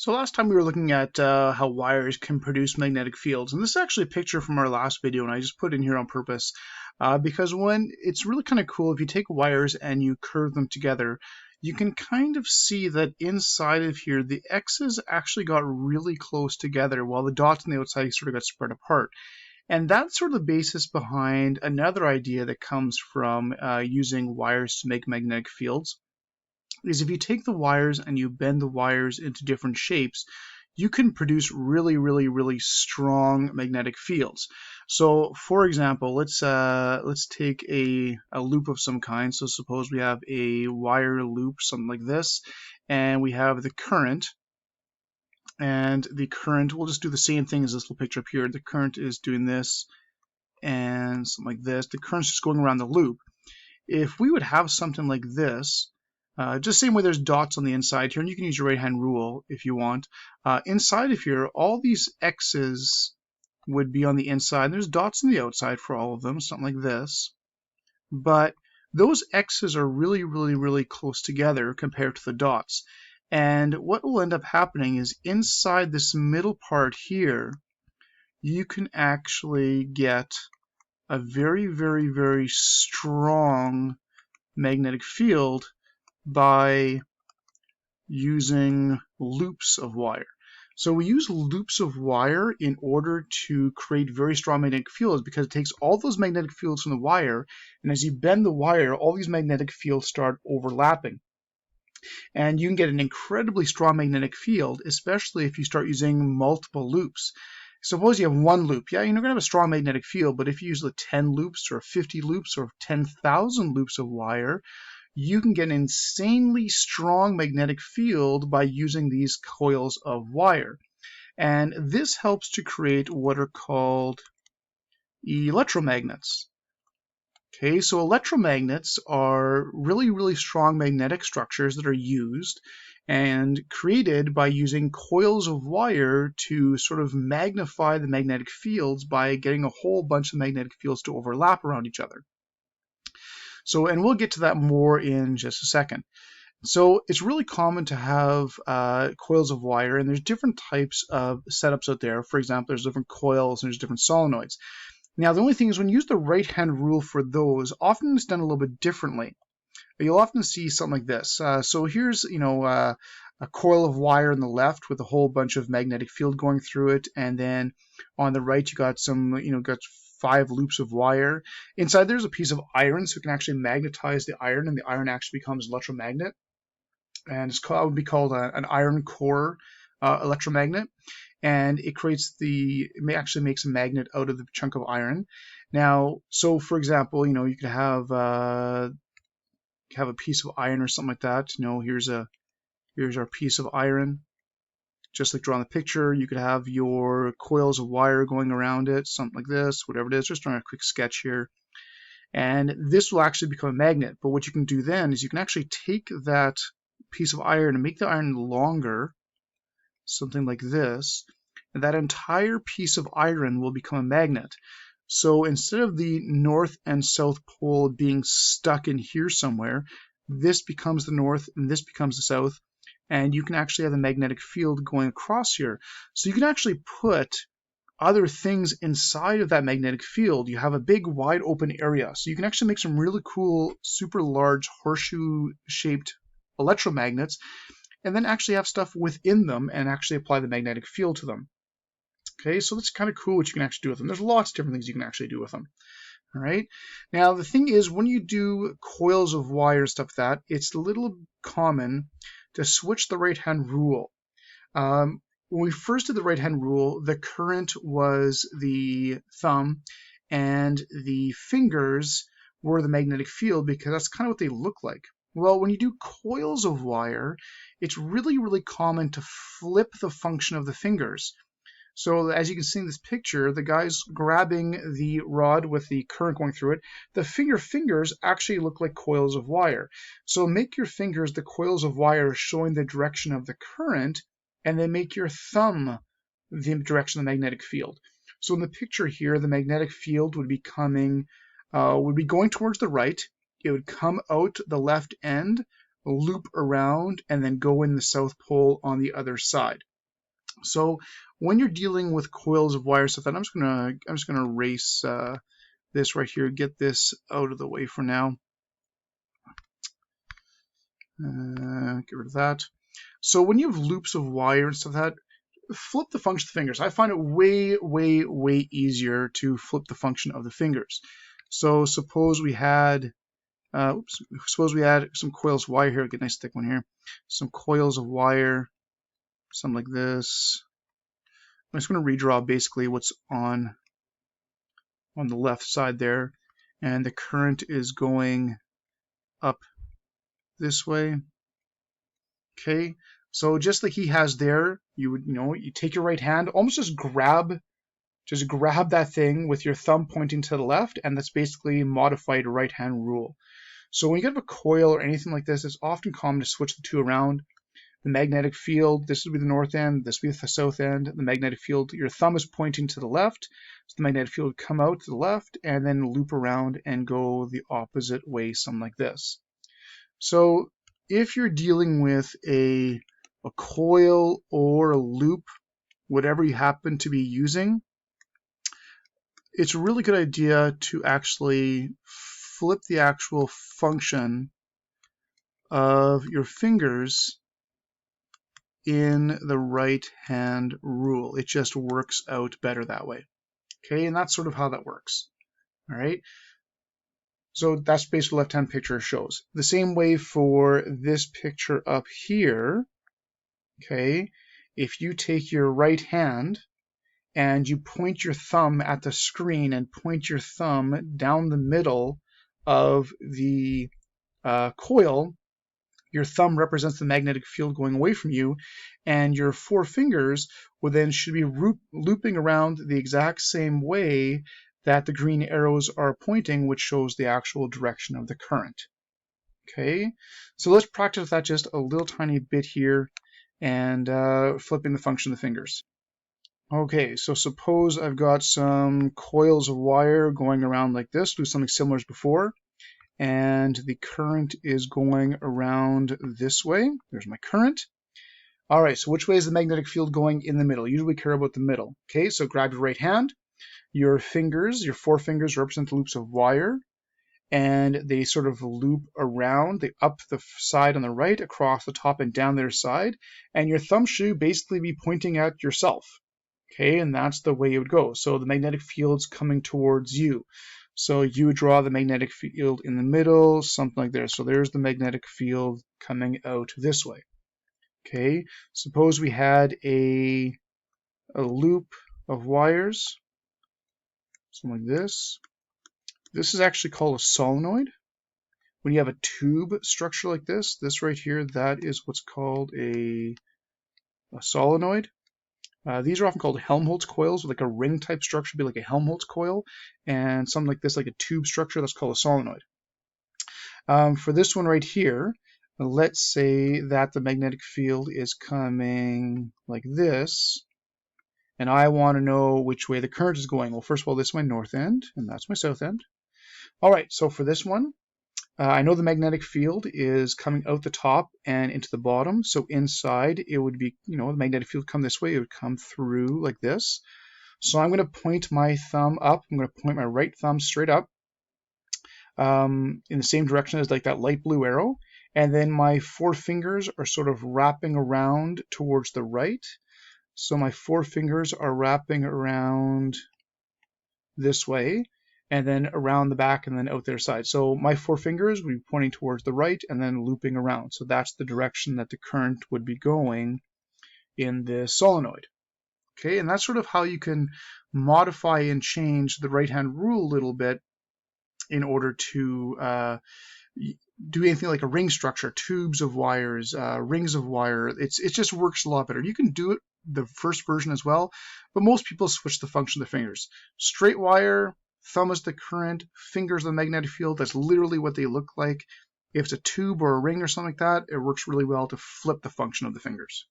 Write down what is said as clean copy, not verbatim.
So last time we were looking at how wires can produce magnetic fields, and this is actually a picture from our last video, and I just put it in here on purpose because when it's really kind of cool if you take wires and you curve them together, you can kind of see that inside of here the X's actually got really close together while the dots on the outside sort of got spread apart. And that's sort of the basis behind another idea that comes from using wires to make magnetic fields. Is if you take the wires and you bend the wires into different shapes, you can produce really strong magnetic fields. So for example, let's take a loop of some kind. So suppose we have a wire loop, something like this, and we have the current, and the current, we'll just do the same thing as this little picture up here. The current is doing this and something like this. The current's just going around the loop. If we would have something like this, just same way there's dots on the inside here, and you can use your right hand rule if you want. Inside of here, all these X's would be on the inside. There's dots on the outside for all of them, something like this. But those X's are really close together compared to the dots. And what will end up happening is inside this middle part here, you can actually get a very strong magnetic field by using loops of wire. So we use loops of wire in order to create very strong magnetic fields because it takes all those magnetic fields from the wire, and as you bend the wire, all these magnetic fields start overlapping. And you can get an incredibly strong magnetic field, especially if you start using multiple loops. Suppose you have one loop. Yeah, you're not going to have a strong magnetic field, but if you use the 10 loops or 50 loops or 10,000 loops of wire, you can get an insanely strong magnetic field by using these coils of wire. And this helps to create what are called electromagnets. Okay, so electromagnets are really strong magnetic structures that are used and created by using coils of wire to sort of magnify the magnetic fields by getting a whole bunch of magnetic fields to overlap around each other. So, and we'll get to that more in just a second. So it's really common to have coils of wire, and there's different types of setups out there. For example, there's different coils and there's different solenoids. Now, the only thing is when you use the right-hand rule for those, often it's done a little bit differently. You'll often see something like this. So here's, a coil of wire on the left with a whole bunch of magnetic field going through it, and then on the right you got some, got 5 loops of wire. Inside there's a piece of iron, so it can actually magnetize the iron, and the iron actually becomes an electromagnet. And it would be called an iron core electromagnet. And it actually makes a magnet out of the chunk of iron. Now, so for example, you could have a piece of iron or something like that. Here's our piece of iron. Just like drawn the picture, you could have your coils of wire going around it, something like this, whatever it is. Just drawing a quick sketch here. And this will actually become a magnet. But what you can do then is you can actually take that piece of iron and make the iron longer, something like this, and that entire piece of iron will become a magnet. So instead of the north and south pole being stuck in here somewhere, this becomes the north and this becomes the south, and you can actually have a magnetic field going across here. So you can actually put other things inside of that magnetic field. You have a big wide open area, so you can actually make some really cool super large horseshoe shaped electromagnets, and then actually have stuff within them and actually apply the magnetic field to them. Okay, so that's kind of cool what you can actually do with them. There's lots of different things you can actually do with them. All right. Now the thing is, when you do coils of wire and stuff like that, it's a little common to switch the right-hand rule. When we first did the right-hand rule, the current was the thumb and the fingers were the magnetic field because that's kind of what they look like. Well, when you do coils of wire, it's really common to flip the function of the fingers. So as you can see in this picture, the guy's grabbing the rod with the current going through it. The fingers actually look like coils of wire. So make your fingers the coils of wire showing the direction of the current, and then make your thumb the direction of the magnetic field. So in the picture here, the magnetic field would be going towards the right. It would come out the left end, loop around, and then go in the south pole on the other side. So when you're dealing with coils of wire stuff, and I'm just gonna erase this right here, get this out of the way for now. Get rid of that. So when you have loops of wire and stuff like that, flip the function of the fingers. I find it way easier to flip the function of the fingers. So suppose we had suppose we had some coils of wire here. Get a nice thick one here. Some coils of wire, something like this. I'm just going to redraw basically what's on the left side there, and the current is going up this way. Okay, so just like he has there, you take your right hand, almost just grab that thing with your thumb pointing to the left, and that's basically modified right hand rule. So when you get a coil or anything like this, it's often common to switch the two around. The magnetic field, this would be the north end, this would be the south end. The magnetic field, your thumb is pointing to the left, so the magnetic field would come out to the left and then loop around and go the opposite way, something like this. So if you're dealing with a coil or a loop, whatever you happen to be using, it's a really good idea to actually flip the actual function of your fingers in the right hand rule. It just works out better that way. Okay, and that's sort of how that works. All right. So that's basically what left hand picture shows. The same way for this picture up here. Okay, if you take your right hand and you point your thumb at the screen and point your thumb down the middle of the coil, your thumb represents the magnetic field going away from you, and your four fingers should be looping around the exact same way that the green arrows are pointing, which shows the actual direction of the current. Okay, so let's practice that just a little tiny bit here, and flipping the function of the fingers. Okay, so suppose I've got some coils of wire going around like this, do something similar as before, and the current is going around this way. There's my current. All right, so which way is the magnetic field going in the middle? Usually we care about the middle. Okay, so grab your right hand. Your fingers, your four fingers represent the loops of wire, and they sort of loop around. They up the side on the right, across the top and down their side, and your thumb should basically be pointing at yourself. Okay, and that's the way it would go. So the magnetic field's coming towards you. So you would draw the magnetic field in the middle, something like this. So there's the magnetic field coming out this way. Okay, suppose we had a loop of wires, something like this. This is actually called a solenoid. When you have a tube structure like this right here, that is what's called a solenoid. These are often called Helmholtz coils with like a ring type structure, be like a Helmholtz coil, and something like this, like a tube structure, that's called a solenoid. For this one right here, let's say that the magnetic field is coming like this, and I want to know which way the current is going. Well, first of all, this is my north end, and that's my south end. All right, so for this one, I know the magnetic field is coming out the top and into the bottom. So inside, it would be, the magnetic field come this way. It would come through like this. So I'm going to point my thumb up. I'm going to point my right thumb straight up in the same direction as like that light blue arrow. And then my four fingers are sort of wrapping around towards the right. So my four fingers are wrapping around this way, and then around the back and then out their side. So my four fingers would be pointing towards the right and then looping around. So that's the direction that the current would be going in this solenoid. Okay, and that's sort of how you can modify and change the right-hand rule a little bit in order to do anything like a ring structure, tubes of wires, rings of wire. It just works a lot better. You can do it the first version as well, but most people switch the function of the fingers. Straight wire, thumb is the current, fingers the magnetic field. That's literally what they look like. If it's a tube or a ring or something like that, it works really well to flip the function of the fingers.